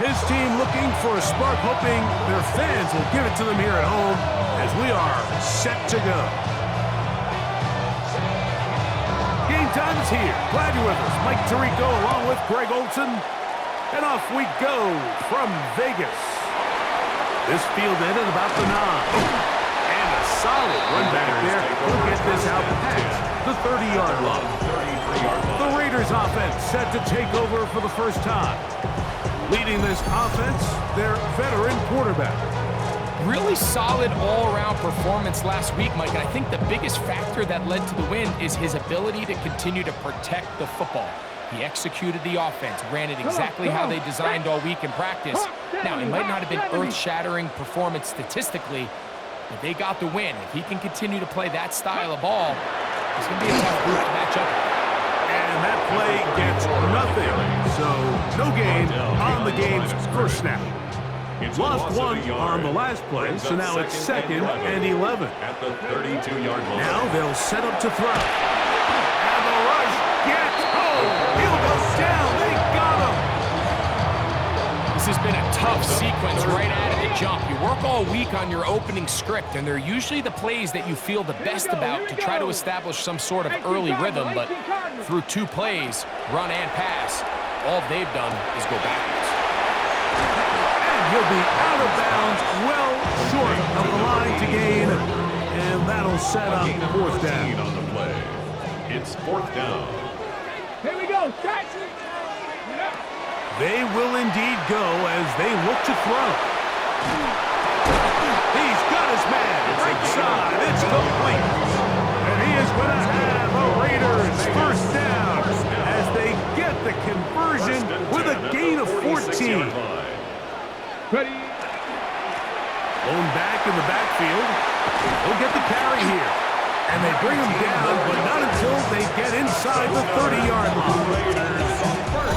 His team looking for a spark, hoping their fans will give it to them here at home as we are set to go. Game time is here. Glad you're with us. Mike Tirico along with Greg Olson. And off we go from Vegas. This field ended about the 9. And a solid run back there. We'll get this out past the 30-yard line. The Raiders offense set to take over for the first time. Leading this offense, their veteran quarterback. Really solid all-around performance last week, Mike. And I think the biggest factor that led to the win is his ability to continue to protect the football. He executed the offense, ran it exactly how they designed all week in practice. Now, it might not have been earth-shattering performance statistically, but they got the win. If he can continue to play that style of ball, it's going to be a tough group to match up with. And that play gets nothing. So, no gain on the game's first snap. Lost one on the last play, so now it's 2nd and 11. At the 32-yard line. Now they'll set up to throw. And the rush gets home. He'll go down. They got him. This has been a tough sequence right out of the jump. You work all week on your opening script, and they're usually the plays that you feel the best about to try to establish some sort of early rhythm, but through 2 plays, run and pass, all they've done is go backwards. And he'll be out of bounds, well short of the line to gain, and that'll set up 4th down. On the play. It's 4th down. Here we go, catch it. They will indeed go as they look to throw. He's got his man. Right side. It's complete. And he is going to have a Raiders first down as they get the conversion with a gain of 14. Ready. Blown back in the backfield. He'll get the carry here. And they bring him down, but not until they get inside the 30-yard line.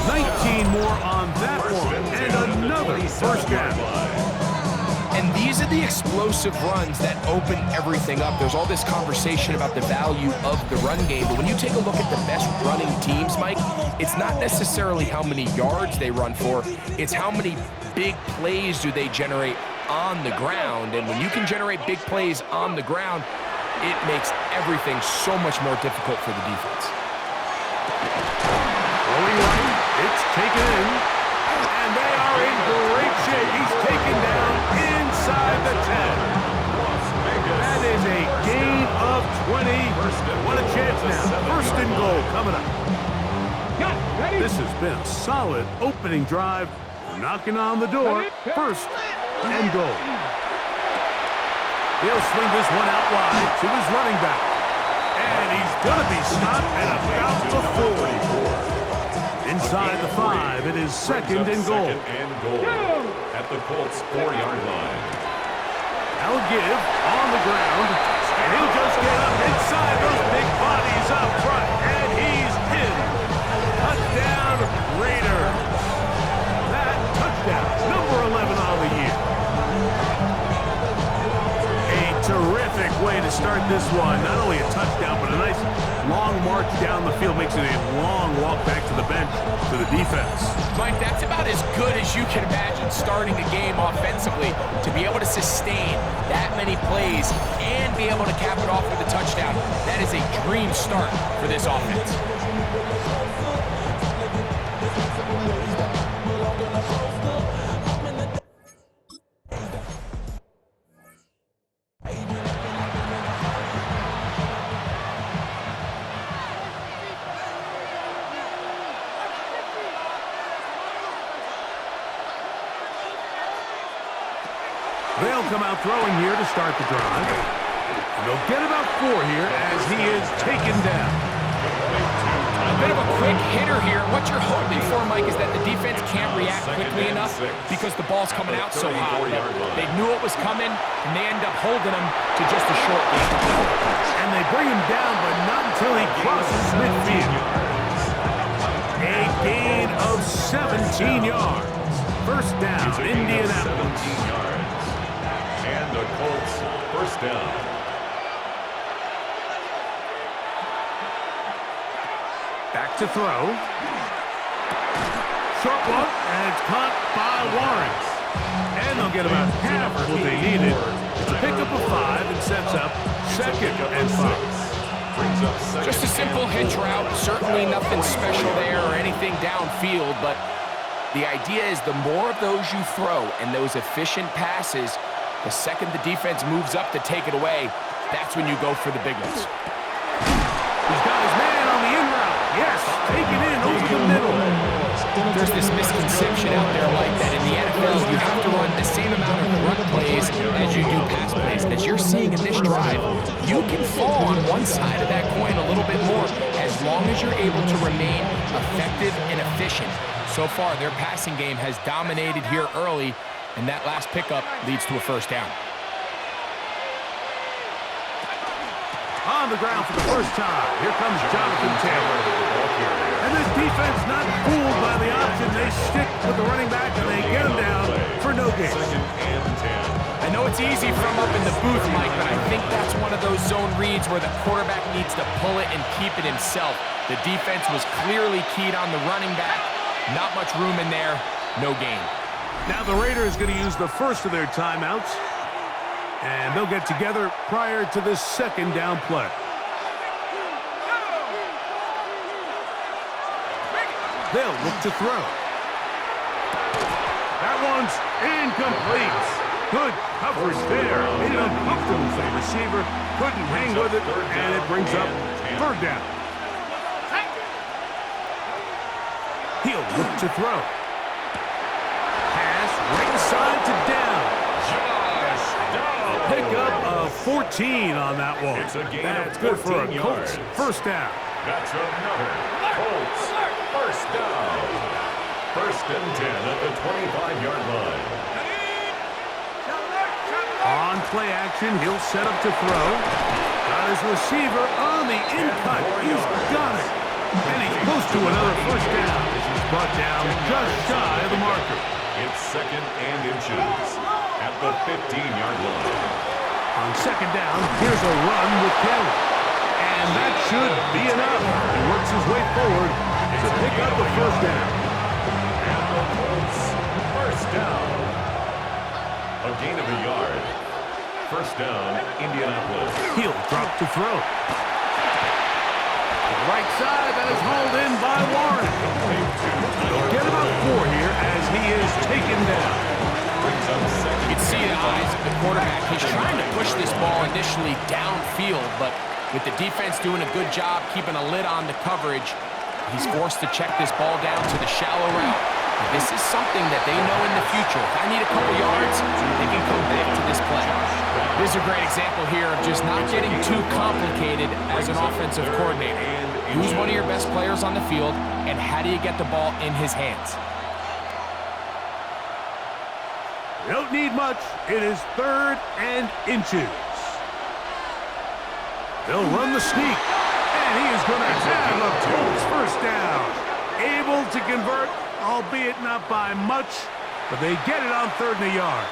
19 more on that one, and another first down. And these are the explosive runs that open everything up. There's all this conversation about the value of the run game, but when you take a look at the best running teams, Mike, it's not necessarily how many yards they run for, it's how many big plays do they generate on the ground. And when you can generate big plays on the ground, it makes everything so much more difficult for the defense. Rolling right, it's taken in, and they are in great shape. He's taken down inside the 10. That is a gain of 20. What a chance now. 1st and goal coming up. This has been a solid opening drive. Knocking on the door. 1st and goal. He'll swing this one out wide to his running back. And he's going to be stopped at about the 40. Inside the 5, it is 2nd and goal. At the Colts 4-yard line. Now give on the ground, and he'll just get up inside those big bodies up front, and he's in. Touchdown, Raiders. That touchdown, number 11 on the year. A terrific way to start this one. Not only a touchdown, but a nice long march down the field. Makes it a long walk back to the bench to the defense. Mike, that's about as good as you can imagine starting a game offensively. To be able to sustain that many plays and be able to cap it off with a touchdown, that is a dream start for this offense. They'll come out throwing here to start the drive. And they'll get about 4 here as he is taken down. A bit of a quick hitter here. What you're hoping for, Mike, is that the defense can't react quickly enough because the ball's coming out so hot. They knew it was coming, and they end up holding him to just a short gain. And they bring him down, but not until he crosses midfield. A gain of 17 yards. First down, Indianapolis. And the Colts first down. Back to throw. Short one, and it's caught by get about half of what they needed. It's a pickup of 5 and sets up 2nd and 5. Just a simple hitch route. Certainly nothing special there or anything downfield, but the idea is the more of those you throw and those efficient passes, the second the defense moves up to take it away, that's when you go for the big ones. He's got his man on the in route. Yes, taken in over the middle. There's this misconception out there, Mike, that in the NFL you have to run the same amount of run plays as you do pass plays. As you're seeing in this drive, you can fall on one side of that coin a little bit more as long as you're able to remain effective and efficient. So far, their passing game has dominated here early, and that last pickup leads to a first down. On the ground for the first time. Here comes Jonathan Taylor. And this defense not fooled by the option. They stick with the running back and they get him down for no gain. I know it's easy from up in the booth, Mike, but I think that's one of those zone reads where the quarterback needs to pull it and keep it himself. The defense was clearly keyed on the running back. Not much room in there. No gain. Now the Raiders going to use the first of their timeouts. And they'll get together prior to this 2nd down play. They'll look to throw. That one's incomplete. Good coverage there. Made it uncomfortable for the receiver. Couldn't hang with it, and it brings up 3rd down. He'll look to throw. Pass right side to down. Pickup of 14 on that one. That's good for a Colts first down. That's another Colts first down. 1st and 10 at the 25-yard line. On play action, he'll set up to throw. Got his receiver on the in-cut. He's got it. And he's close to another first down. He's brought down just shy of the marker. It's 2nd and inches at the 15-yard line. On 2nd down, here's a run with Kelly. And that should be enough. He works his way forward to pick up the first down. And the Colts first down. A gain of a yard. First down, Indianapolis. He'll drop to throw. The right side, that is hauled in by Warren. He'll get about 4 here as he is taken down. You can see the eyes of the quarterback. He's trying to push this ball initially downfield, but with the defense doing a good job keeping a lid on the coverage, he's forced to check this ball down to the shallow route. This is something that they know in the future. If I need a couple yards, they can come back to this play. This is a great example here of just not getting too complicated as an offensive coordinator. Who's one of your best players on the field, and how do you get the ball in his hands? You don't need much. It is 3rd and inches. They'll run the sneak. And he is going to have a Colts first down. Able to convert, albeit not by much, but they get it on 3rd and a yard.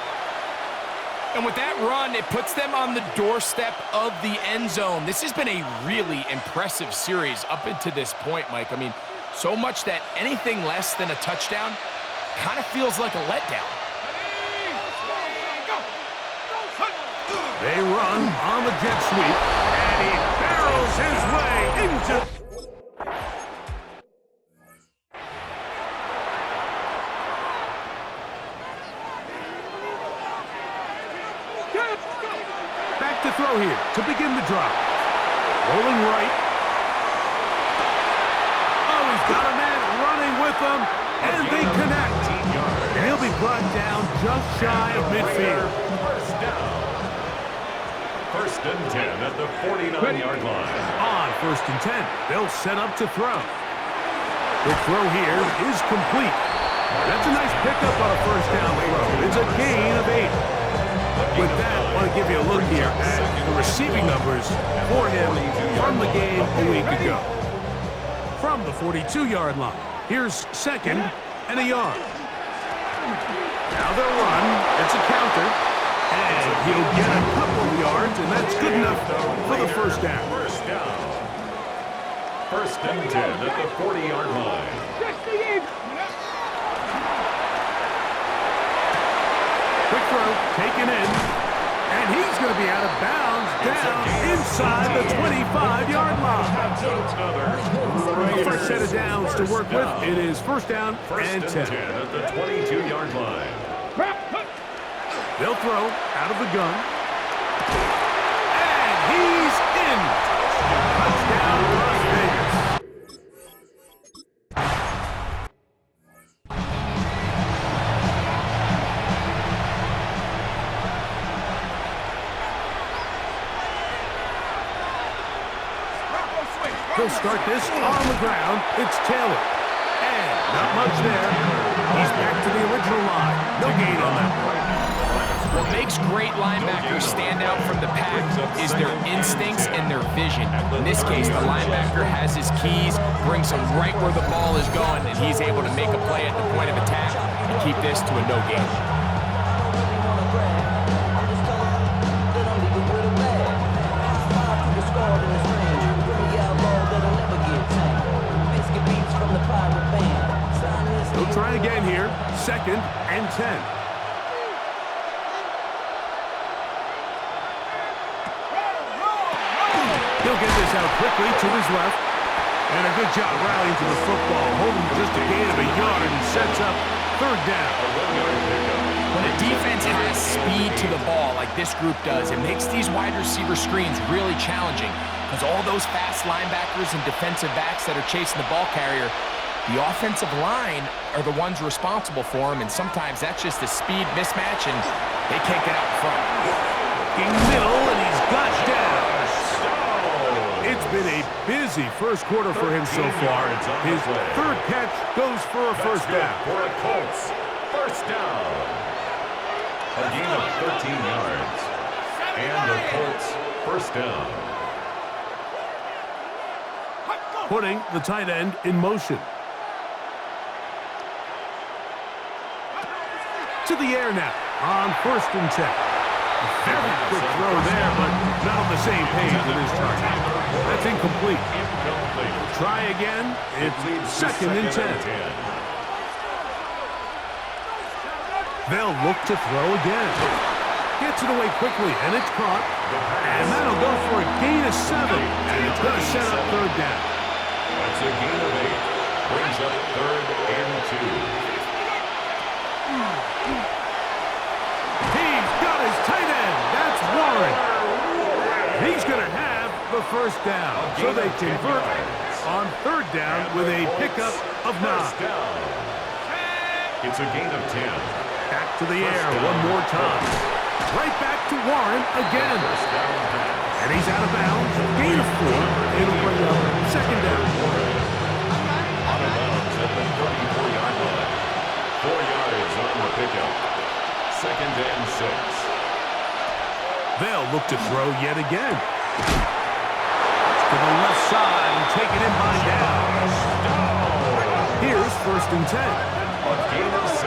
And with that run, it puts them on the doorstep of the end zone. This has been a really impressive series up until this point, Mike. I mean, so much that anything less than a touchdown kind of feels like a letdown. They run on the jet sweep, and he barrels his way into... Back to throw here to begin the drive. Rolling right. Oh, he's got a man running with him, and they connect. And he'll be brought down just shy of midfield. First down. 1st and 10 at the 49-yard line. On 1st and 10, they'll set up to throw. The throw here is complete. That's a nice pickup on a first down throw. It's a gain of 8. With that, I want to give you a look here at the receiving numbers for him from the game a week ago. From the 42-yard line, here's 2nd and a yard. Now they'll run. It's a counter. And he'll get a couple of yards, and that's good enough for the first down. First down. 1st and 10 at the 40-yard line. Quick throw, taken in. And he's going to be out of bounds down inside the 25-yard line. The first set of downs to work with. It is first down and 10. At the 22-yard line. They'll throw out of the gun. And he's in. Touchdown, Las Vegas. He'll start this on the ground. It's Taylor. And not much there. He's back to the original line. No gain on that one. What makes great linebackers stand out from the pack is their instincts and their vision. In this case, the linebacker has his keys, brings him right where the ball is going, and he's able to make a play at the point of attack and keep this to a no gain. He'll try again here. Second and 10. He'll get this out quickly to his left. And a good job rallying to the football. Holding just a gain of a yard and sets up third down. When a defense has speed to the ball like this group does, it makes these wide receiver screens really challenging because all those fast linebackers and defensive backs that are chasing the ball carrier, the offensive line are the ones responsible for them, and sometimes that's just a speed mismatch, and they can't get out in front. In middle, and he's got down. It's been a busy first quarter for him so far. His third catch goes for a first down. For a Colts, first down. A gain of 13 yards. And the Colts, first down. Putting the tight end in motion. To the air now on first and 10. A very quick throw there, but not on the same page with his target. That's incomplete. Try again. It's second and 10. They'll look to throw again. Gets it away quickly, and it's caught. And that'll go for a gain of 7. And it's going to set up third down. That's a gain of 8. Brings up third and 2. He's got his tight end. That's Warren. He's going to have the first down. So they convert on third down with a pickup of 9. It's a gain of 10. Back to the air one more time. Right back to Warren again. And he's out of bounds. Gain of 4. It'll bring up second down. Out of bounds at the 34-yard line. 4 yards on the pickup. Second and 6. They'll look to throw yet again. To the left side and taken in by Downs. Here's first and 10. A gain of 6.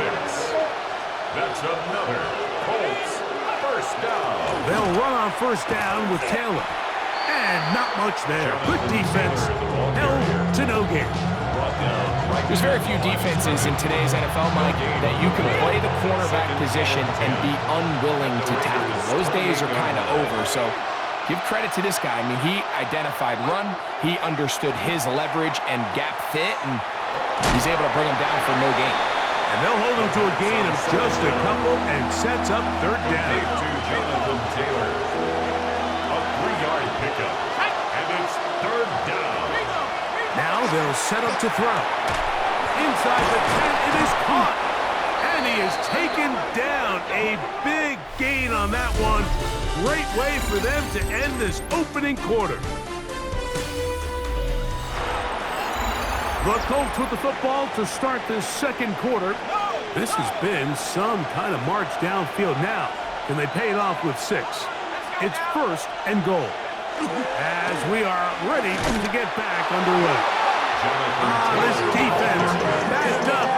That's another Colts first down. They'll run on first down with Taylor. And not much there. Good defense. Held to no gain. There's very few defenses in today's NFL, Mike, that you can play the cornerback position and be unwilling to tackle. Those days are kind of over, so give credit to this guy. I mean, he identified run, he understood his leverage and gap fit, and he's able to bring him down for no gain. And they'll hold him to a gain of just a couple and sets up third down. To Jonathan Taylor. A 3-yard pickup. And it's third down. Now they'll set up to throw. Inside the 10, it is caught. And he is taken down. A big gain on that one. Great way for them to end this opening quarter. The Colts with the football to start this second quarter. This has been some kind of march downfield now. Can they pay it off with 6? It's first and goal. As we are ready to get back underway. This defense backed up.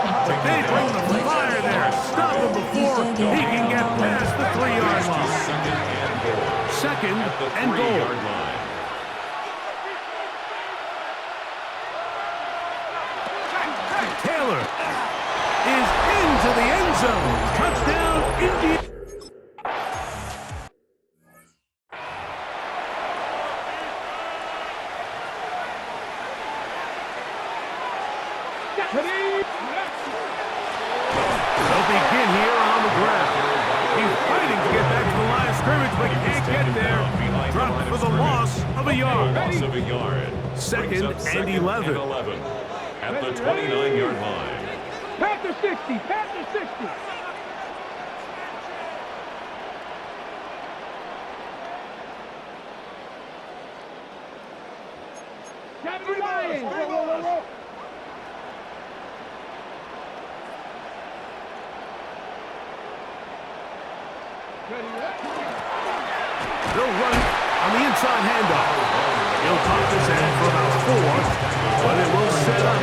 They bring the fire there. Stop him before he can get past the 3-yard line. Second and goal. Taylor is into the end zone. Touchdown, India. of a yard. Loss of a yard. Second Brings up and second 11. and 11 at the 29-yard line. Panther 60, Panther 60. Captain Ryan. Whoa. They'll run on the inside handoff. He'll pop his head for about 4, but it will set up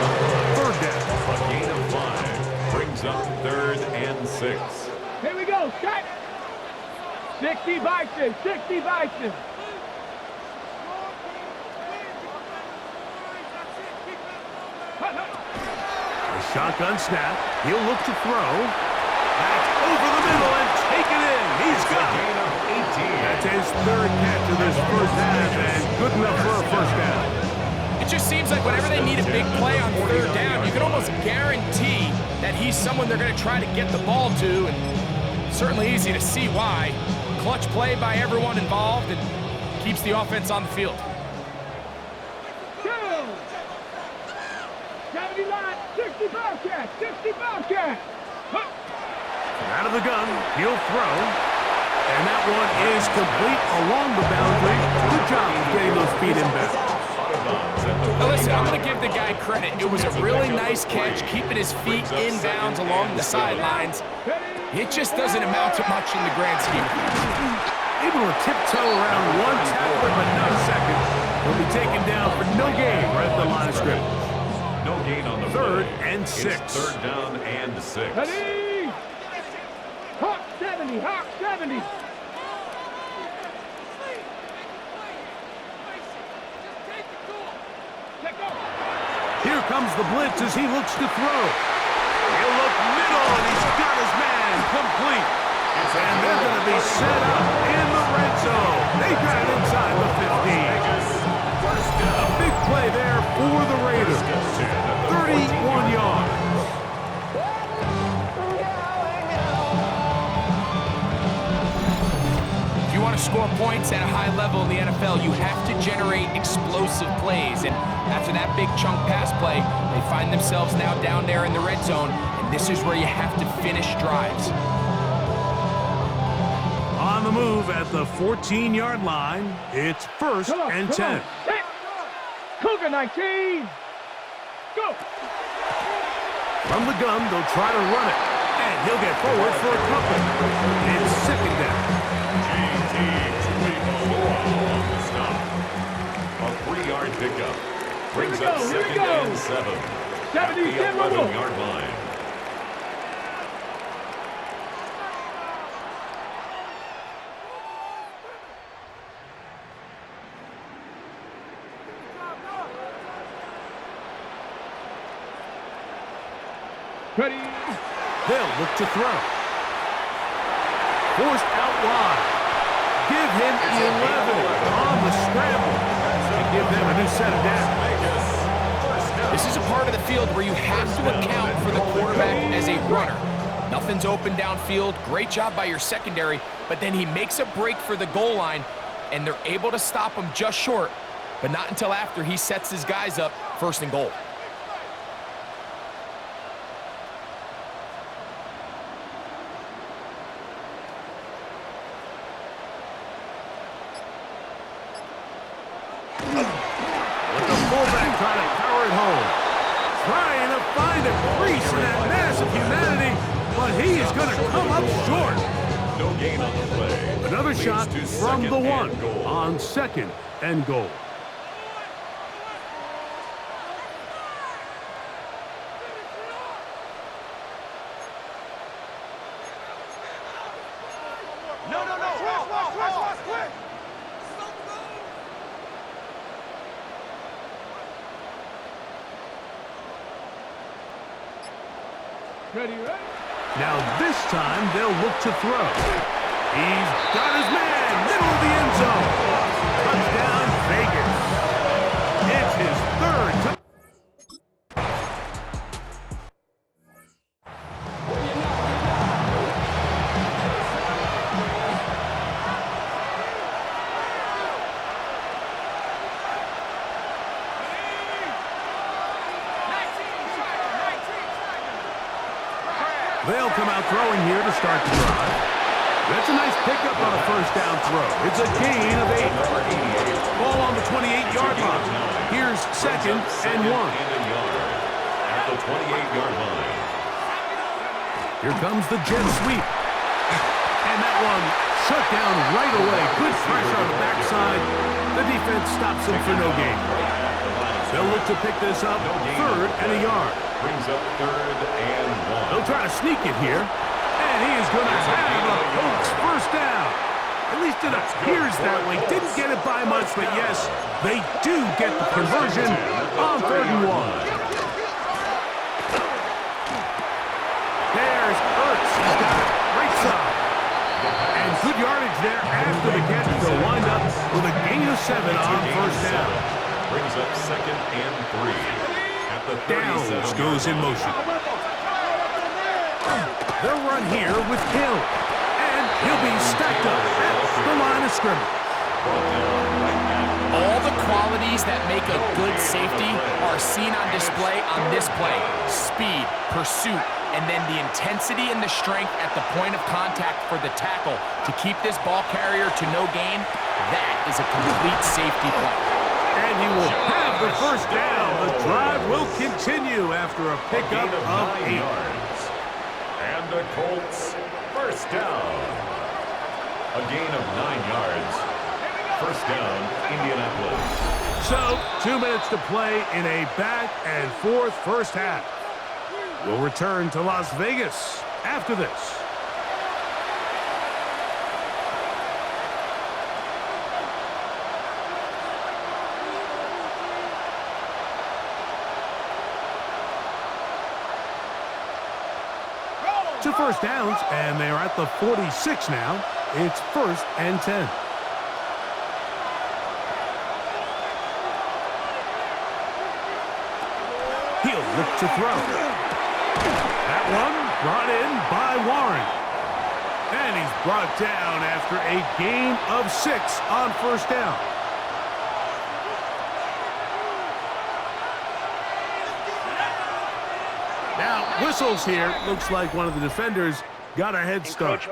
third down. A gain of 5 brings up 3rd and 6. Here we go, shot. 60 Bison, 60 Bison. A shotgun snap. He'll look to throw. Back over the middle and take it in. He's got it. Gain of 18. That's his 3rd catch of this first half, and good enough for a first down. It just seems like whenever they need a big play on 3rd down, you can almost guarantee that he's someone they're going to try to get the ball to, and certainly easy to see why. Clutch play by everyone involved and keeps the offense on the field. 79, 60 Bobcat, 60 Bobcat. Out of the gun, he'll throw. And that one is complete along the boundary. Good job of getting those feet in bounds. Now listen, I'm going to give the guy credit. It was a really nice catch, keeping his feet in bounds along the sidelines. It just doesn't amount to much in the grand scheme of things. Able to tiptoe around one tackler, but not a second. He'll be taken down for no gain right at the line of scrimmage. No gain on the 3rd play. and 6. It's 3rd down and 6. Ready? Hawk 70, Hawk 70. Here comes the blitz as he looks to throw. He'll look middle, and he's got his man complete. And they're going to be set up in the red zone. They got it inside the 15. A big play there for the Raiders. 31 yards. If you want to score points at a high level in the NFL, you have to generate explosive plays. And after that big chunk pass play, they find themselves now down there in the red zone. And this is where you have to finish drives. On the move at the 14-yard line, it's 1st and 10. Cougar 19. Go. From the gun, they'll try to run it. And he'll get forward for a couple. It's 2nd down. A 3-yard pickup. Brings up 2nd and 7. At the 11-yard line. Ready? They'll look to throw. Forced out wide. Give him 11 on the scramble. And give them a new set of downs. This is a part of the field where you have to account for the quarterback as a runner. Nothing's open downfield. Great job by your secondary, but then he makes a break for the goal line, and they're able to stop him just short, but not until after he sets his guys up 1st and goal. With the fullback trying to power it home. Trying to find a crease in that mass of humanity, but he is going to come up short. No gain on the play. Another Leads shot to from the 2nd 1 and goal. on 2nd and goal. Ready? Now this time they'll look to throw. He's got his man, middle of the end zone. Touchdown, Vegas. It's his 3rd. start the drive. That's a nice pickup on a first down throw. It's a gain of 8. Ball on the 28-yard line. Here's second and 1. At the 28-yard line. Here comes the jet sweep. And that one shut down right away. Good pressure on the backside. The defense stops him for no gain. They'll look to pick this up, 3rd and a yard. Brings up 3rd and 1. They'll try to sneak it here. And he is going to have a Colts first down. At least it appears that way. Didn't get it by much, but yes, they do get the conversion on 3rd and 1. There's Ertz. He's got it right side. And good yardage there after the catch. They'll wind up with a gain of 7 on first down. Brings up 2nd and 3. At the 37. Downs goes in motion. They'll run here with Hill. And he'll be stacked up at the line of scrimmage. All the qualities that make a good safety are seen on display on this play. Speed, pursuit, and then the intensity and the strength at the point of contact for the tackle to keep this ball carrier to no gain. That is a complete safety play. And he will have the first down. The drive will continue after a pickup of 8 yards. And the Colts first down. A gain of 9 yards. First down, Indianapolis. So, 2 minutes to play in a back and forth first half. We'll return to Las Vegas after this. To first downs, and they're at the 46 now. It's 1st and 10. He'll look to throw. That one brought in by Warren. And he's brought down after a gain of 6 on first down. Now, whistles here. Looks like one of the defenders got a head start.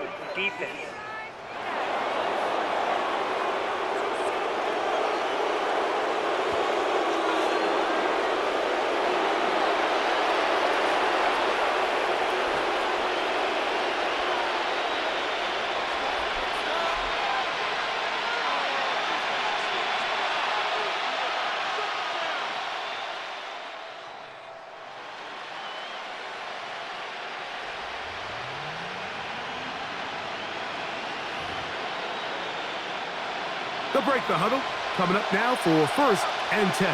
They'll break the huddle. Coming up now for 1st and 10.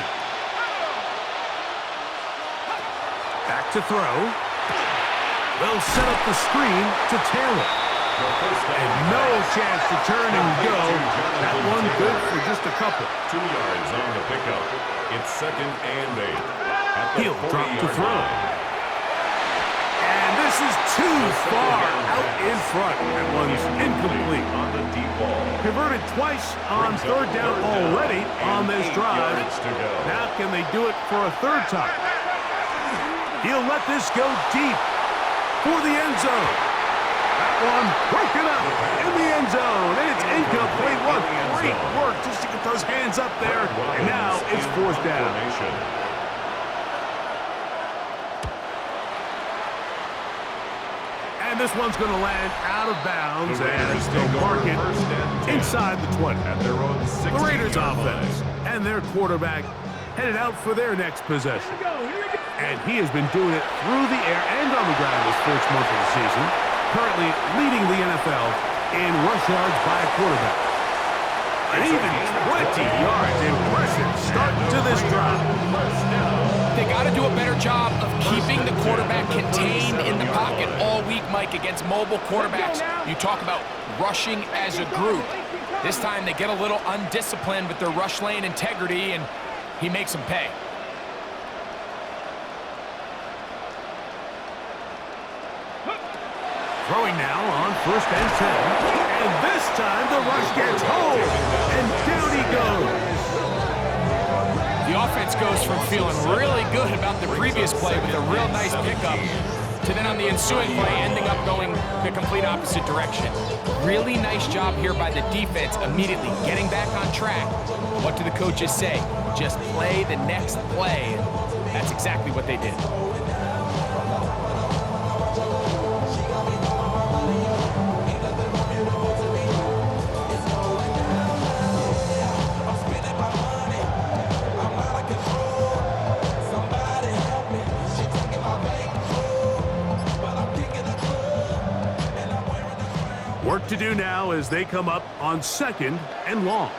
Back to throw. They'll set up the screen to Taylor. And no chance to turn and go. That one good for just a couple. 2 yards on the pickup. It's 2nd and 8. He'll drop to throw. And this is too far out in front. That one's incomplete. On the deep ball. Converted twice on 3rd down already on this drive. Now can they do it for a 3rd time? He'll let this go deep for the end zone. That one broken up in the end zone. And it's incomplete. What great work just to get those hands up there. And now it's 4th down. And this one's going to land out of bounds as they'll mark it inside the 20. The Raiders offense and their quarterback headed out for their next possession. And he has been doing it through the air and on the ground this first month of the season. Currently leading the NFL in rush yards by a quarterback. And even 20 yards. Impressive start to this drive. They got to do a better job of keeping the quarterback contained in the pocket all week, Mike, against mobile quarterbacks. You talk about rushing as a group. This time they get a little undisciplined with their rush lane integrity, and he makes them pay. Throwing now on 1st and 10. And this time the rush gets home. And down he goes. The offense goes from feeling really good about the previous play with a real nice pickup to then on the ensuing play ending up going the complete opposite direction. Really nice job here by the defense, immediately getting back on track. What do the coaches say? Just play the next play. That's exactly what they did. Work to do now as they come up on 2nd and long.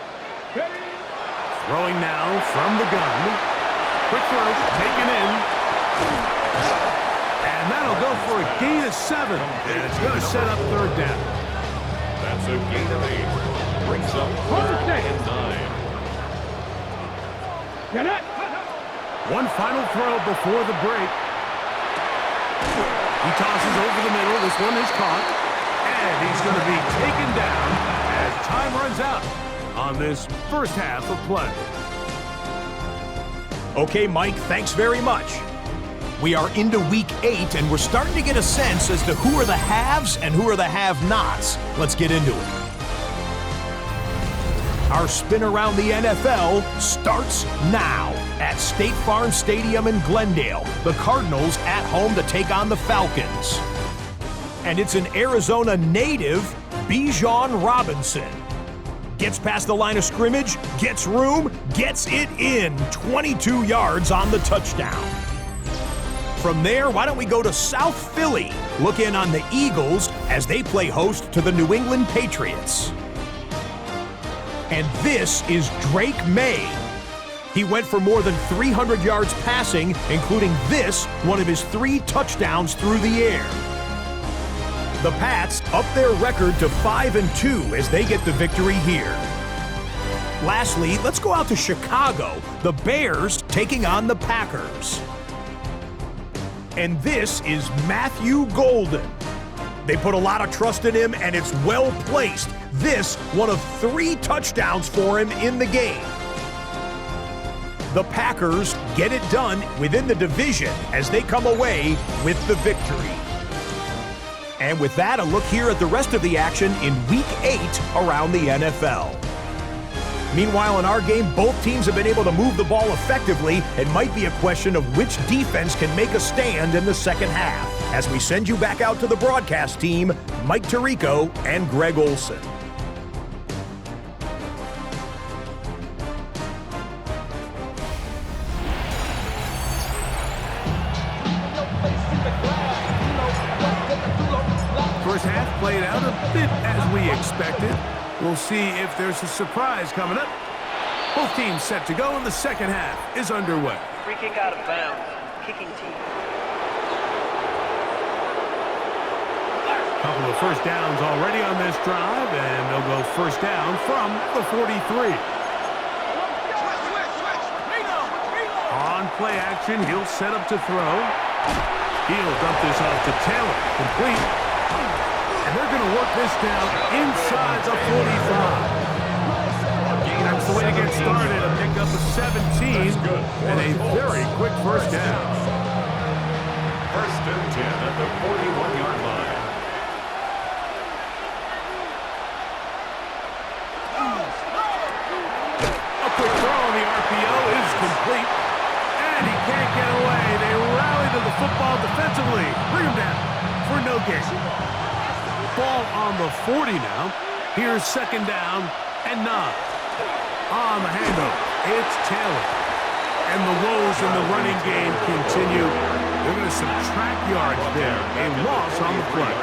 Throwing now from the gun. Quick throw, taken in. And that'll go for a gain of 7. And it's going to set up 3rd down. That's a gain of 8. Brings up 3rd and 9. Get it. One final throw before the break. He tosses over the middle. This one is caught. And he's going to be taken down as time runs out on this first half of play. Okay, Mike, thanks very much. We are into week 8, and we're starting to get a sense as to who are the haves and who are the have-nots. Let's get into it. Our spin around the NFL starts now at State Farm Stadium in Glendale. The Cardinals at home to take on the Falcons. And it's an Arizona native, Bijan Robinson. Gets past the line of scrimmage, gets room, gets it in. 22 yards on the touchdown. From there, why don't we go to South Philly? Look in on the Eagles as they play host to the New England Patriots. And this is Drake May. He went for more than 300 yards passing, including this, one of his 3 touchdowns through the air. The Pats up their record to 5-2 as they get the victory here. Lastly, let's go out to Chicago. The Bears taking on the Packers. And this is Matthew Golden. They put a lot of trust in him, and it's well placed. This, one of 3 touchdowns for him in the game. The Packers get it done within the division as they come away with the victory. And with that, a look here at the rest of the action in Week 8 around the NFL. Meanwhile, in our game, both teams have been able to move the ball effectively. It might be a question of which defense can make a stand in the second half. As we send you back out to the broadcast team, Mike Tirico and Greg Olson. First half played out a bit as we expected. We'll see if there's a surprise coming up. Both teams set to go, and the second half is underway. Free kick out of bounds. Kicking team. Couple of first downs already on this drive, and they'll go first down from the 43. On play action, he'll set up to throw. He'll dump this off to Taylor. Complete. And they're going to work this down inside the 45. That's the way to get started. A pickup of 17 and a very quick first down. First and 10 at the 41-yard line. A quick throw on the RPO is complete. And he can't get away. They rally to the football defensively. Bring him down for no gain. Ball on the 40 now. Here's second down and 9. On the handoff, it's Taylor. And the woes in the running game continue. They're going to subtract yards there. A loss on the play.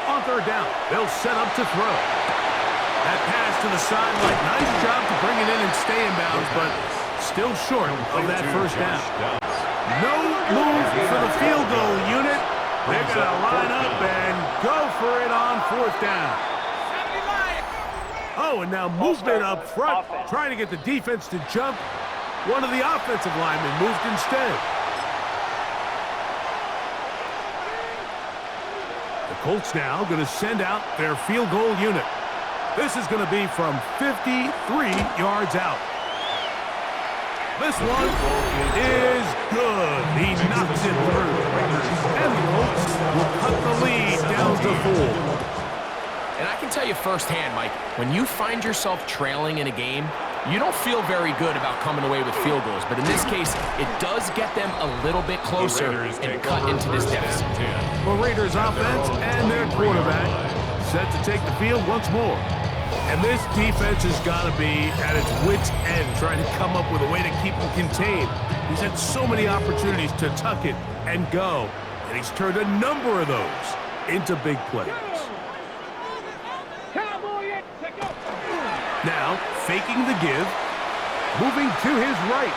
On third down, they'll set up to throw. That pass to the sideline. Nice job to bring it in and stay in bounds, but still short of that first down. No move for the field goal unit. They're going to line up and go for it on fourth down. Oh, and now movement up front, trying to get the defense to jump. One of the offensive linemen moved instead. The Colts now going to send out their field goal unit. This is going to be from 53 yards out. This one is good. He knocks it through. And the Colts will cut the lead down to 4. And I can tell you firsthand, Mike, when you find yourself trailing in a game, you don't feel very good about coming away with field goals. But in this case, it does get them a little bit closer and cut into this deficit. The Raiders offense and their quarterback set to take the field once more. And this defense has got to be at its wits' end, trying to come up with a way to keep him contained. He's had so many opportunities to tuck it and go, and he's turned a number of those into big plays. Now, faking the give, moving to his right.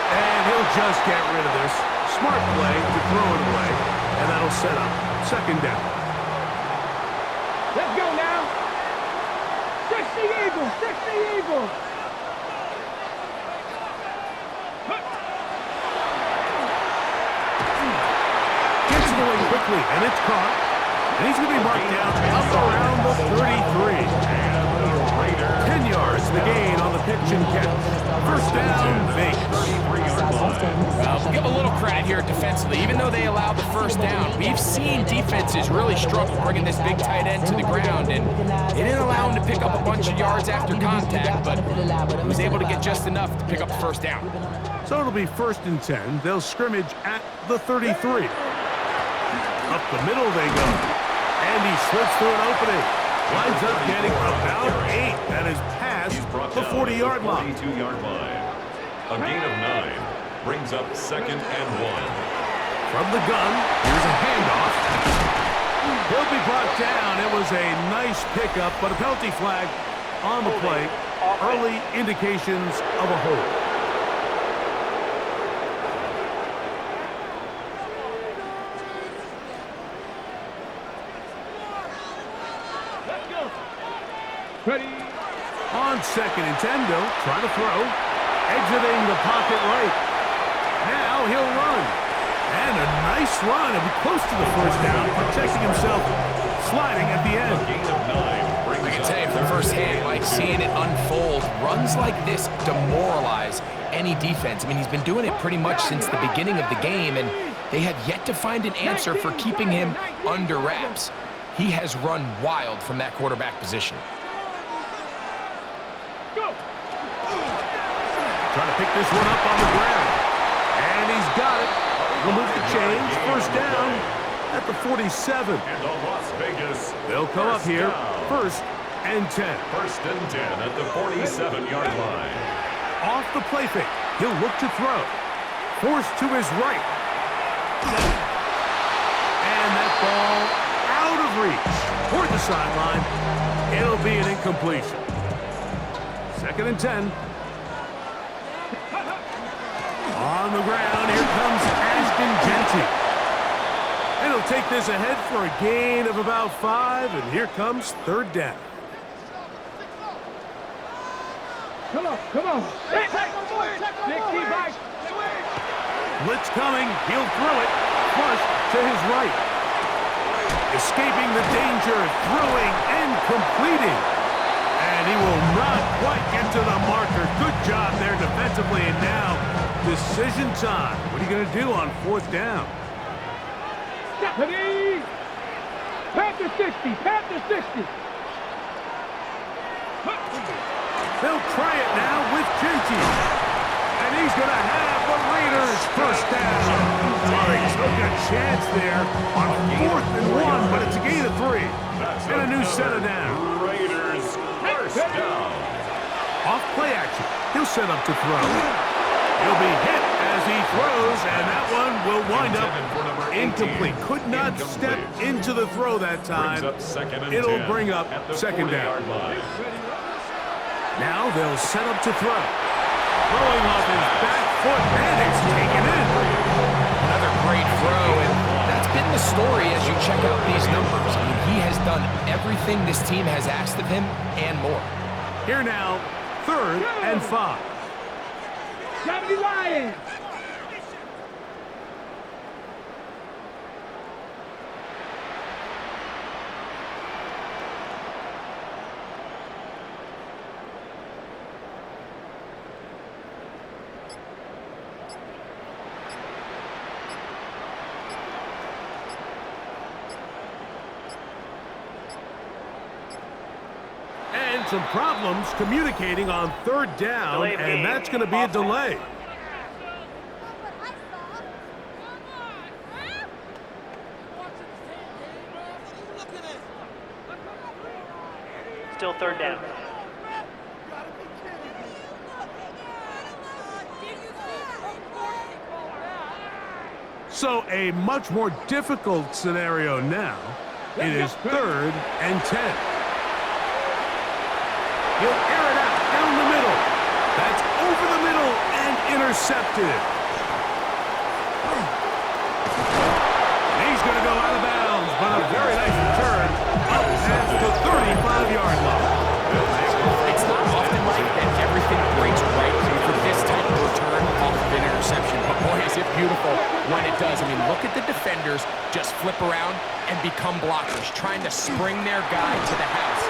And he'll just get rid of this. Smart play to throw it away, and that'll set up second down. Let's go now. 60 Eagles, 60 Eagles. Gets it away quickly, and it's caught. And he's going to be marked down up around the 33. 10 yards the gain on the pitch and catch. First down, Vegas. Well, we'll give a little credit here defensively. Even though they allowed the first down, we've seen defenses really struggle bringing this big tight end to the ground, and they didn't allow him to pick up a bunch of yards after contact, but he was able to get just enough to pick up the first down. So it'll be first and 10. They'll scrimmage at the 33. Up the middle they go. And he slips through an opening. Winds up getting about 8. That is past the 40-yard line. 42-yard line. A gain of 9 brings up second and 1. From the gun, here's a handoff. He'll be brought down. It was a nice pickup, but a penalty flag on the play. Early indications of a hold. Ready. On second and 10, they'll try to throw. Exiting the pocket right. Now he'll run. And a nice run. It'll be close to the first down, protecting himself, sliding at the end. I can tell you from firsthand, Mike, seeing it unfold, runs like this demoralize any defense. I mean, he's been doing it pretty much since the beginning of the game, and they have yet to find an answer for keeping him under wraps. He has run wild from that quarterback position. Trying to pick this one up on the ground. And he's got it. We'll move the chains. First down at the 47. And the Las Vegas. They'll come up here. Down. First and 10. First and 10 at the 47-yard line. Off the play fake. He'll look to throw. Forced to his right. And that ball out of reach. Toward the sideline. It'll be an incompletion. Second and 10. On the ground, here comes Ashton Genty. And he'll take this ahead for a gain of about 5, and here comes third down. Come on, come on. Blitz coming, he'll throw it, flush to his right. Escaping the danger, throwing and completing. And he will not quite get to the marker. Good job there defensively, and now decision time. What are you going to do on fourth down? Ready. Panther 60, Panther 60. They'll try it now with Genty. And he's going to have the Raiders first down. Well, they took a chance there on 4th and 1, but it's a gain of 3. And a new set of down. Raiders first down. Off play action. He'll set up to throw. He'll be hit as he throws, and that one will wind up incomplete. Could not step into the throw that time. It'll bring up second down. Now they'll set up to throw. Throwing off his back foot, and it's taken in. Another great throw, and that's been the story as you check out these numbers. I mean, he has done everything this team has asked of him and more. Here now, 3rd and 5. 70 Lions. had some problems communicating on third down, Delay of and game. that's going to be a delay. Still third down. So a much more difficult scenario now. It is 3rd and 10. He'll air it out down the middle. That's over the middle and intercepted. And he's going to go out of bounds, but a very nice return up past the 35-yard line. It's not often, Mike, that everything breaks right for this type of return off of an interception. But boy, is it beautiful when it does. I mean, look at the defenders just flip around and become blockers, trying to spring their guy to the house.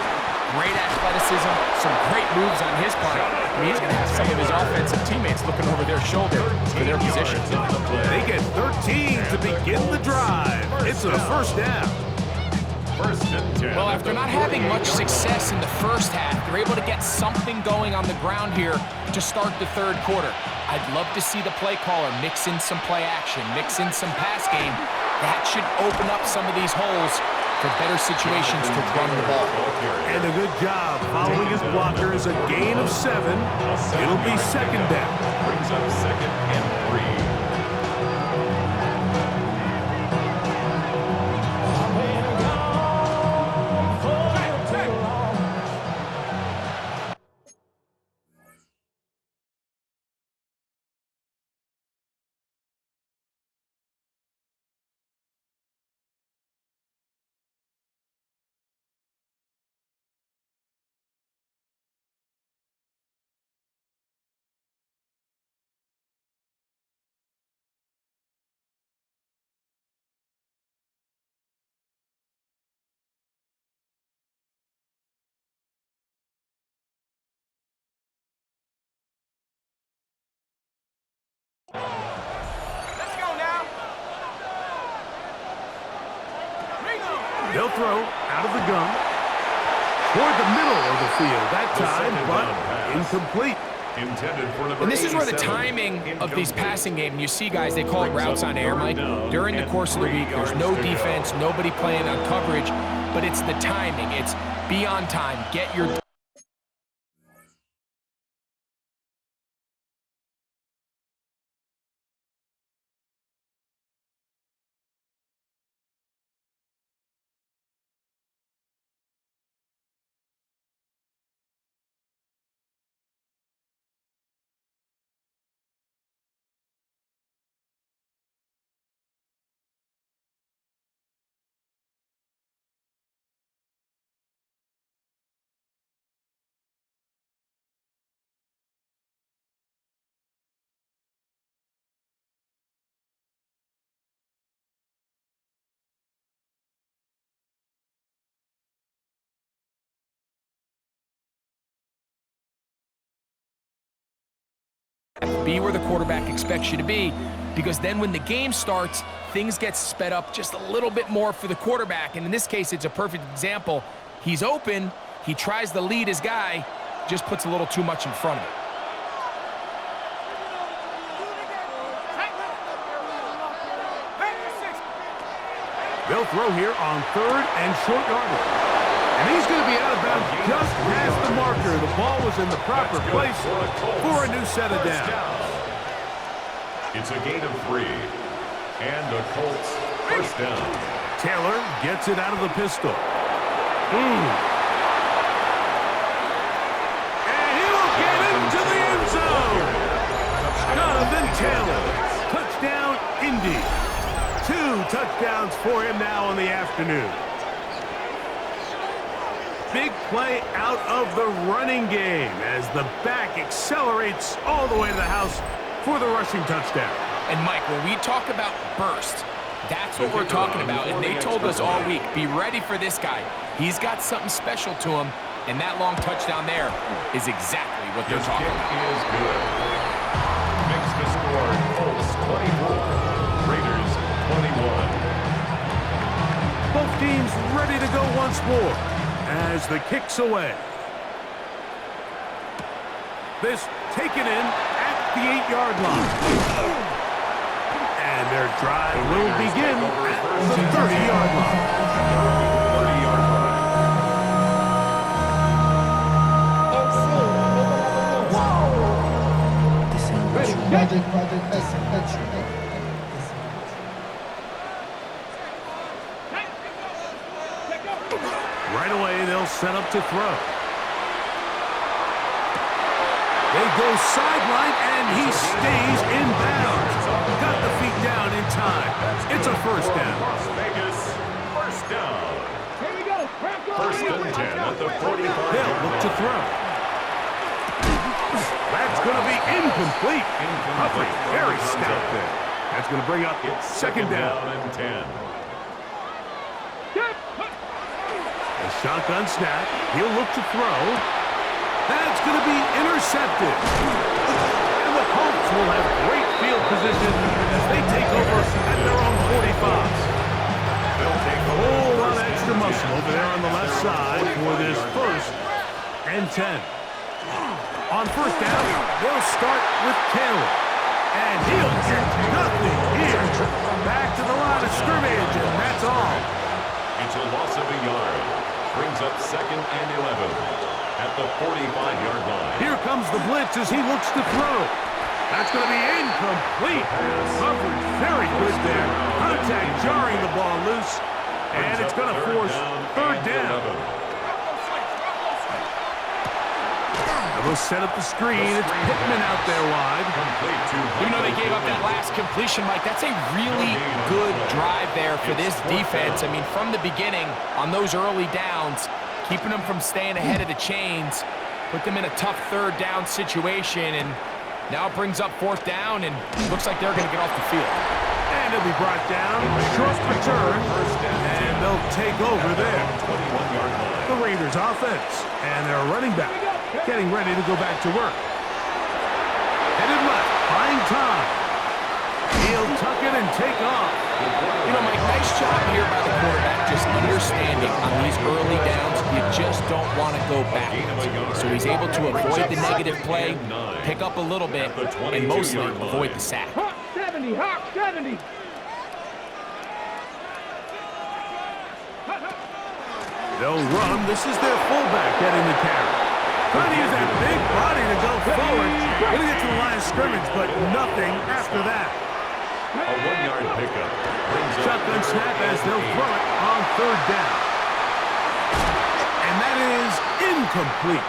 Great athleticism, some great moves on his part. I mean, he's going to have some of his offensive teammates looking over their shoulder for their position. They get 13 to begin the drive. It's a first down. First and 10. Well, after not having much success in the first half, they're able to get something going on the ground here to start the third quarter. I'd love to see the play caller mix in some play action, mix in some pass game. That should open up some of these holes for better situations to run the ball. And a good job following his blockers, a gain of 7. It'll be second down. Brings up 2nd and 3. They'll throw out of the gun toward the middle of the field that time, but incomplete. Intended for number And this is where the 87. timing of these passing games, you see guys, they call it routes on air, Mike. During the course of the week, there's no defense, nobody playing on coverage, but it's the timing. It's be on time, get your... Be where the quarterback expects you to be, because then when the game starts, things get sped up just a little bit more for the quarterback. And in this case, it's a perfect example. He's open, he tries to lead his guy, just puts a little too much in front of him. They'll throw here on 3rd and short yardage. And he's going to be out of bounds just past the marker. The ball was in the proper place for a new set of downs. It's a gain of 3. And the Colts first down. Taylor gets it out of the pistol. And he will get into the end zone. Jonathan Taylor. Touchdown, Indy. 2 touchdowns for him now in the afternoon. Big play out of the running game as the back accelerates all the way to the house for the rushing touchdown. And Mike, when we talk about burst, that's what we're talking about. And they told us all week, be ready for this guy. He's got something special to him, and that long touchdown there is exactly what they're talking about. Is good. Makes the score Colts 24, Raiders 21. Both teams ready to go once more as the kick's away. This taken in at the 8-yard line. And their drive will begin at the 30-yard line. 30-yard line. Right away, they'll set up to throw. They go sideline, and he stays in bounds. Got the feet down in time. It's a first down. Las Vegas, first down. Here we go. First and 10 at the 45. They'll look to throw. That's going to be incomplete. Humphrey, very stout there. That's going to bring up It's second down. and 10. A shotgun snap. He'll look to throw. That's going to be intercepted. And the Colts will have great field position as they take over at their own 45. They'll take A whole lot of extra muscle over there on the left side for this first and 10. On first down, they'll start with Taylor. And he'll get nothing here. Back to the line of scrimmage, and that's all. It's a loss of a yard. Brings up second and 11 at the 45-yard line. Here comes the blitz as he looks to throw. That's going to be incomplete. Coverage very good there. Contact jarring the ball loose. And it's going to force third down. They'll set up the screen. It's Pittman out there wide. Even though they gave up that last completion, Mike, that's a really good drive there for this defense. I mean, from the beginning, on those early downs, keeping them from staying ahead of the chains, put them in a tough third down situation, and now it brings up fourth down, and looks like they're going to get off the field. And he'll be brought down. Short return. And they'll take over there. The Raiders offense. And their running back getting ready to go back to work. Headed left. Buying time. He'll tuck it and take off. You know, Mike, nice job here by the quarterback, just understanding on these early downs, you just don't want to go backwards. So he's able to avoid the negative play, pick up a little bit, and mostly avoid the sack. Hawk 70, Hawk 70. They'll run. This is their fullback getting the carry. Trying to use that big body to go forward. Going to get to the line of scrimmage, but nothing after that. A 1-yard pickup. Shotgun snap as they'll throw it on third down. And that is incomplete.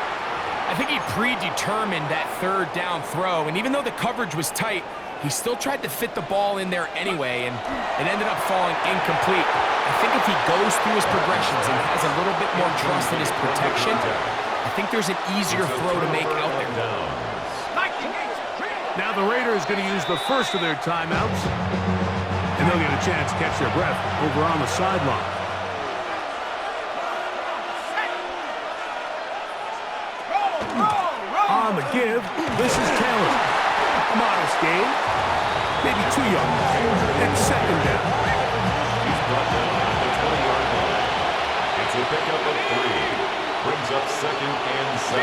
I think he predetermined that third down throw, and even though the coverage was tight, he still tried to fit the ball in there anyway, and it ended up falling incomplete. I think if he goes through his progressions and has a little bit more trust in his protection, I think there's an easier throw to make out there. Now the Raiders going to use the first of their timeouts, and they'll get a chance to catch their breath over on the sideline. On the give, this is Taylor. A modest gain, maybe 2 yards. It's second down. He's brought down at the 20-yard line. It's a pickup of 3. Brings up second and 7.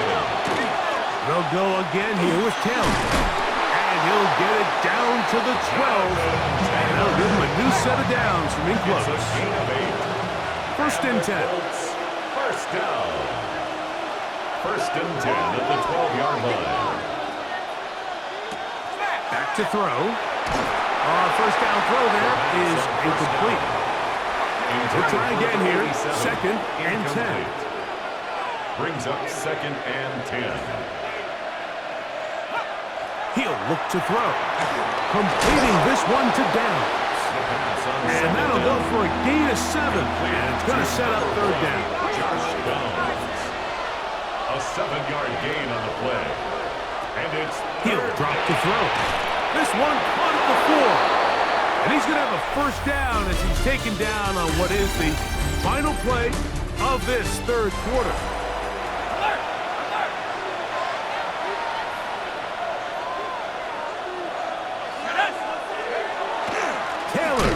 They'll go again here with Taylor. And he'll get it down to the 12. And they'll give him a new set of downs from in close. It's a gain of 8. First and 10. First down. First and 10 at the 12-yard line. Back to throw. First down throw there is incomplete. We'll try again here. Second and 10. Brings up second and 10. He'll look to throw. Completing this one to Downs. And that'll go for a gain of 7. And it's going to set up third down. Josh Downs. A 7-yard gain on the play. And it's He'll drop to throw. This one caught at the 4. And he's going to have a first down as he's taken down on what is the final play of this third quarter. Taylor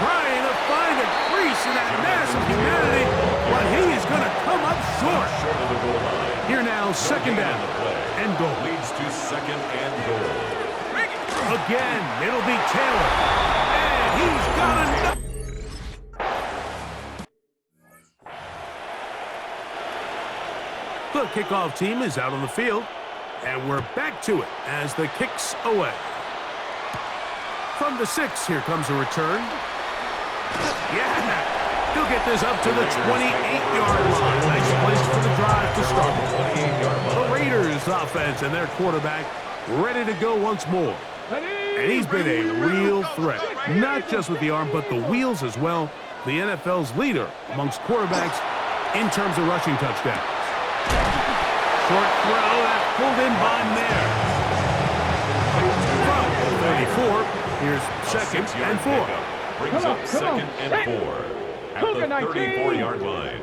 trying to find a crease in that mass of humanity, but he is going to come up short. short of the goal line. Here now now second down and goal. Leads to second and goal. Again, it'll be Taylor. And he's got another. The kickoff team is out on the field. And we're back to it as the kick's away. From the 6, here comes a return. Yeah! He'll get this up to the 28-yard line. Nice place for the drive to start. The Raiders offense and their quarterback ready to go once more. And he's been a real threat. Not just with the arm, but the wheels as well. The NFL's leader amongst quarterbacks in terms of rushing touchdowns. Short throw, that's pulled in by Mayer. From 34, here's second and 4. Brings up second and 4 at the 34-yard line.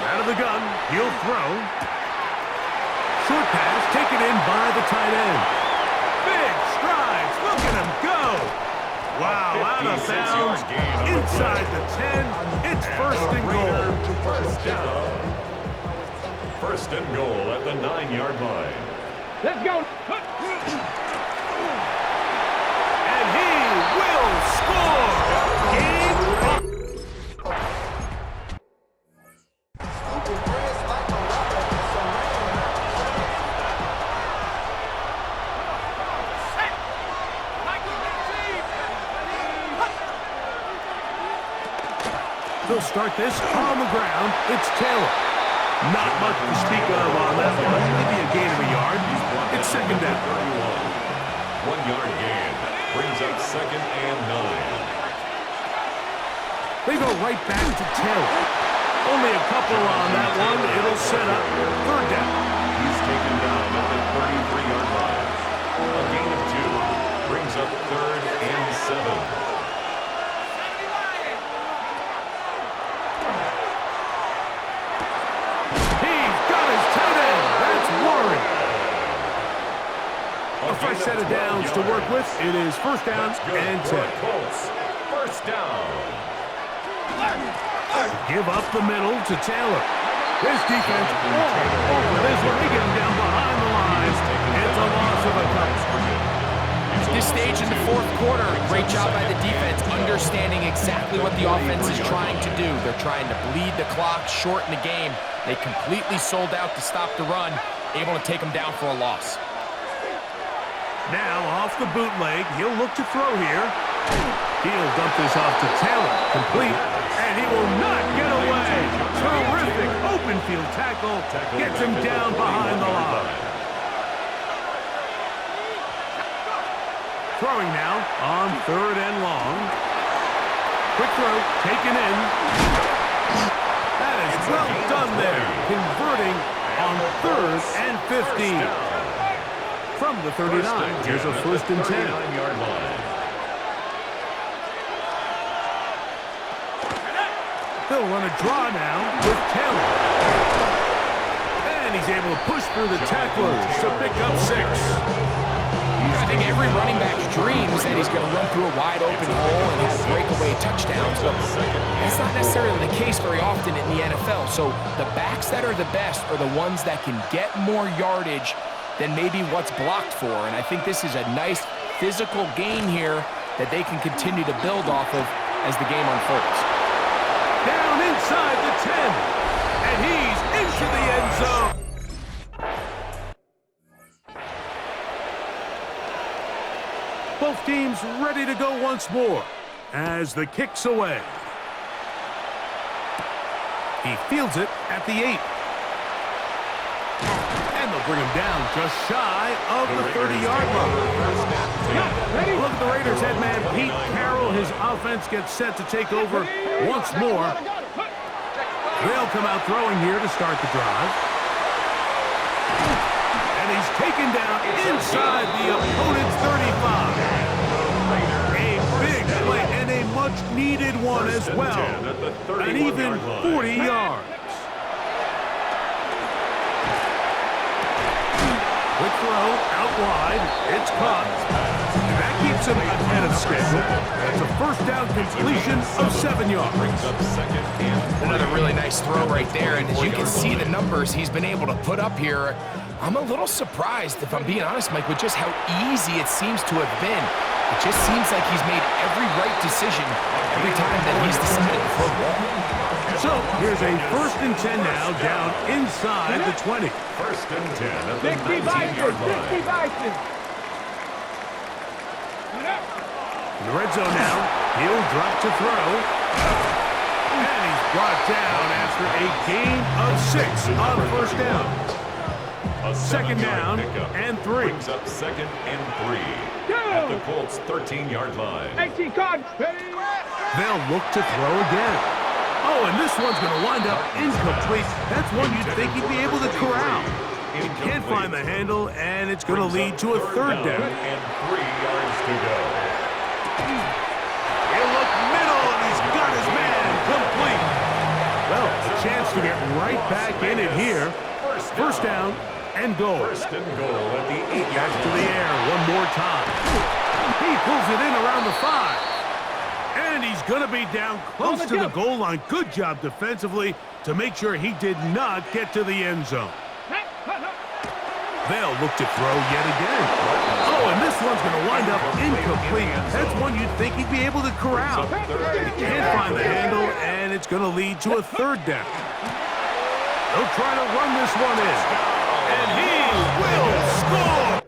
Out of the gun, he'll throw. Short pass taken in by the tight end. Big strides, look at him go. Wow, out of bounds, inside the 10. It's first and goal. First down. First and goal at the 9-yard line. Let's go. And he will score. Game up. They'll start this on the ground. It's Taylor. Not much to speak of on that one. Maybe a gain of a yard. It's second down. 1-yard gain. Brings up second and 9. They go right back to Taylor. Only a couple on that one. It'll set up third down. He's taken down at the 33-yard line. A gain of 2. Brings up third and 7. A fresh set of downs to work with. It is first down and 10. First down. Give up the middle to Taylor. This defense all over this one. They get him down behind the line. It's a loss of a touchdown. This stage in the fourth quarter, great job by the defense, understanding exactly what the offense is trying to do. They're trying to bleed the clock, shorten the game. They completely sold out to stop the run, able to take them down for a loss. Now off the bootleg, he'll look to throw here. He'll dump this off to Taylor, complete, and he will not get away. Terrific open field tackle, gets him down behind the line. Throwing now on third and long. Quick throw, taken in. That is well done there, converting on third and 15. From the 39, here's a first and 10. They'll run a draw now with Taylor. And he's able to push through the tacklers to pick up 6. I think every running back's dream is that he's going to run through a wide open hole and have breakaway touchdowns, but that's not necessarily the case very often in the NFL. So the backs that are the best are the ones that can get more yardage than maybe what's blocked for. And I think this is a nice physical gain here that they can continue to build off of as the game unfolds. Down inside the 10, and he's into the end zone. Both teams ready to go once more as the kick's away. He fields it at the 8. And they'll bring him down just shy of the 30-yard line. Look at the Raiders head man, Pete Carroll. His offense gets set to take over once more. They'll come out throwing here to start the drive. And he's taken down inside the opponent's 35. A big play and a much-needed one as well. An even 40 yards. Quick throw out wide. It's caught. And that keeps puts him ahead of schedule. That's a first down completion of 7 yards. Brings up second and Another really nice throw right there, and as you can see the numbers he's been able to put up here, I'm a little surprised, if I'm being honest, Mike, with just how easy it seems to have been. It just seems like he's made every right decision every time that he's decided to throw the ball. So here's a 1st and 10 now, down inside the 20. First and 10 at the 60 Bison, 19-yard 60 line. Bison. In the red zone now, he'll drop to throw. And he's brought down after a gain of 6 on 1st down. A 2nd 7-yard down pickup and 3. brings up second and 3 at the Colts 13-yard line. 18 cards. They'll look to throw again. Oh, and this one's going to wind up incomplete. That's one you'd think he'd be able to corral. He can't find the handle, and it's going to lead to a 3rd down. And 3 yards to go. He'll look middle, and he's got his man complete. Well, a chance to get right back in it here. First down and goal. First and goal at the 8-yard To the air one more time. He pulls it in around the 5. And he's going to be down close to the goal line. Good job defensively to make sure he did not get to the end zone. They'll look to throw yet again. Oh, and this one's going to wind up incomplete. That's one you'd think he'd be able to corral. He can't find the handle, and it's going to lead to a 3rd down. They'll try to run this one in. And he will score!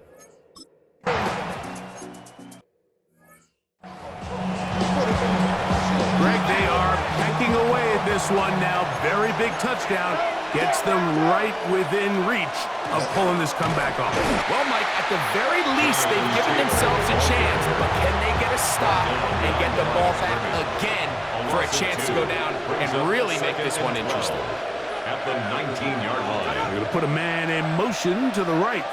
Greg, they are pecking away at this one now. Very big touchdown. Gets them right within reach of pulling this comeback off. Well, Mike, at the very least, they've given themselves a chance, but can they get a stop and get the ball back again for a chance to go down and really make this one interesting? at the 19-yard line. They're going to put a man in motion to the right.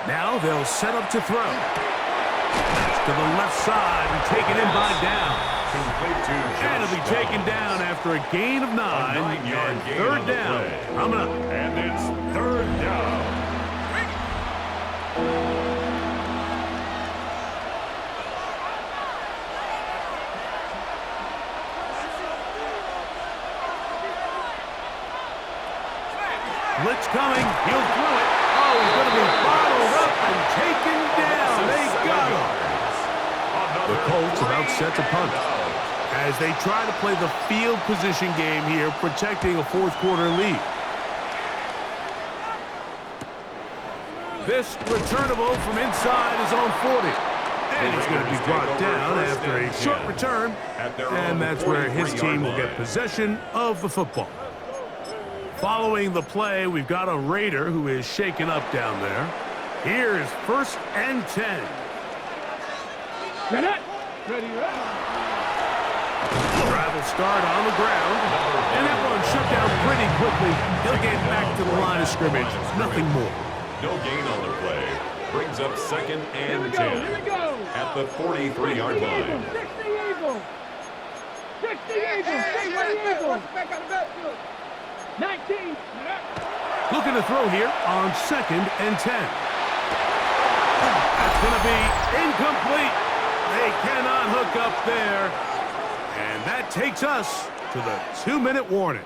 Now they'll set up to throw. That's to the left side and taken in by Down. And it'll be taken down after a gain of 9. And third down coming up. And it's third down. Blitz coming. He'll throw it. Oh, he's going to be bottled up and taken down. They got him. The Colts about set to punt as they try to play the field position game here, protecting a fourth-quarter lead. This returnable from inside is on 40. And he's going to be brought down after a short return. And that's where his team will get possession of the football. Following the play, we've got a Raider who is shaken up down there. Here's 1st and 10. Ready. Drive will start on the ground. And that one shut down pretty quickly. He'll get back to the line of scrimmage. Nothing more. No gain on the play. Brings up 2nd and 10 at the 43-yard line. 60 Eagles. 60 Eagles. 60 Eagles. 19. Looking to throw here on 2nd and 10. That's going to be incomplete. They cannot hook up there. And that takes us to the 2-minute warning.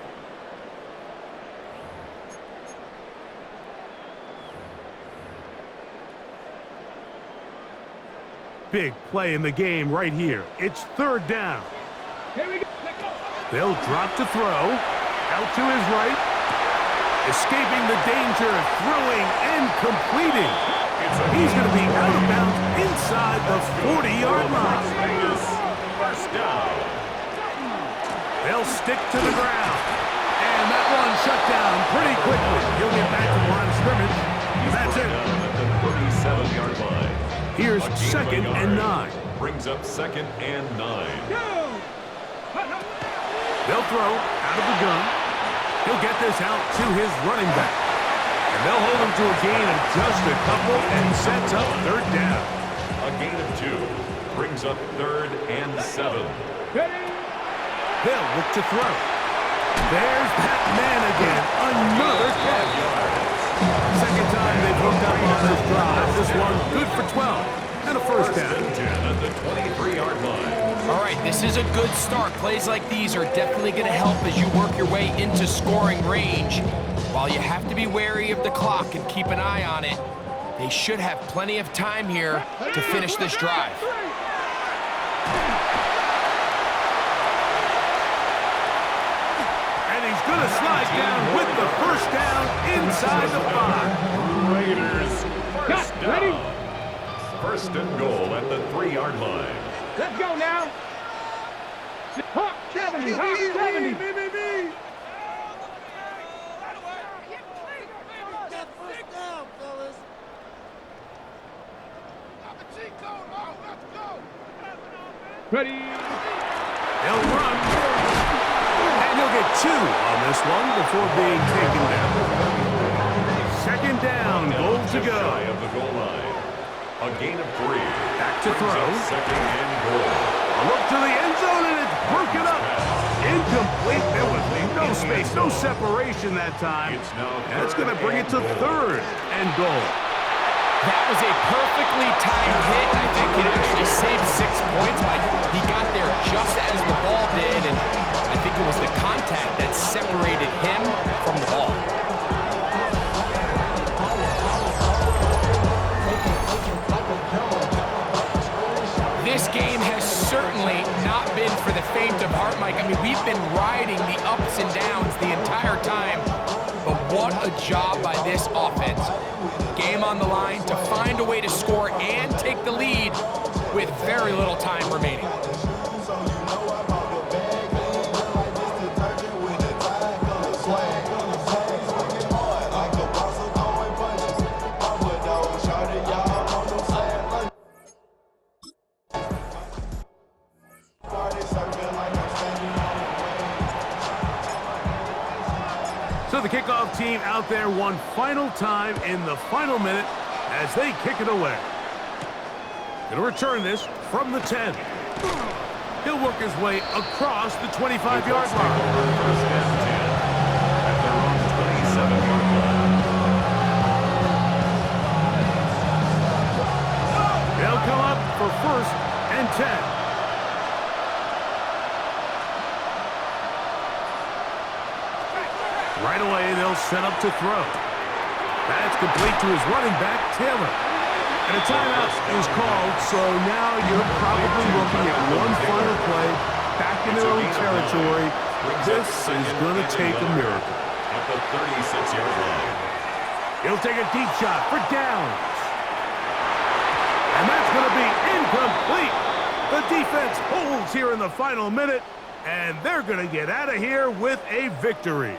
Big play in the game right here. It's 3rd down. Here we go. They'll drop to throw. Out to his right. Escaping the danger, throwing and completing. He's going to be out of bounds inside the 40-yard line. First down. They'll stick to the ground. And that one shut down pretty quickly. He'll get back to the line of scrimmage. That's it. At the 37-yard line. Here's 2nd and 9. Brings up 2nd and 9. They'll throw out of the gun. He'll get this out to his running back. And they'll hold him to a gain of just a couple and sets up 3rd down. A gain of 2. Brings up 3rd and 7. They'll look to throw. There's that man again. Another catch. Second time they've hooked up on this drive. This one good for 12 and a first down. 10 at the 23-yard line. All right, this is a good start. Plays like these are definitely going to help as you work your way into scoring range. While you have to be wary of the clock and keep an eye on it, they should have plenty of time here to finish this drive. And he's going to slide down with the first down inside the 5. Raiders first down. Ready? First and goal at the 3-yard line. Let's go now. Hawk 70, Hawk 70. Ready? He'll run. And he'll get 2 on this one before being taken down. Second down, goal to go. Shy of the goal line. A gain of 3. Back to throw. Second and goal. A look to the end zone, and it's broken up. Incomplete. There was no space, no separation that time. That's going to bring it to third and goal. That was a perfectly timed hit. I think it actually saved 6 points. He got there just as the ball did, and I think it was the contact that separated him from the ball. This game has certainly not been for the faint of heart, Mike. I mean, we've been riding the ups and downs the entire time, but what a job by this offense. Game on the line to find a way to score and take the lead with very little time remaining. So the kickoff team out there one final time in the final minute as they kick it away. Going to return this from the 10. He'll work his way across the 25-yard line. First and 10 at their own 27-yard line. They'll come up for first and 10. Right away, they'll set up to throw. That's complete to his running back, Taylor. And a timeout is called, so now you're probably looking at one final play back in their own territory. This is going to take a miracle. At the 36-yard line. He'll take a deep shot for downs. And that's going to be incomplete. The defense holds here in the final minute, and they're going to get out of here with a victory.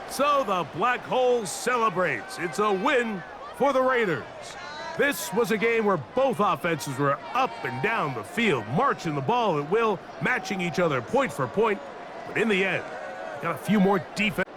So the Black Hole celebrates. It's a win for the Raiders. This was a game where both offenses were up and down the field, marching the ball at will, matching each other point for point. But in the end, got a few more defense.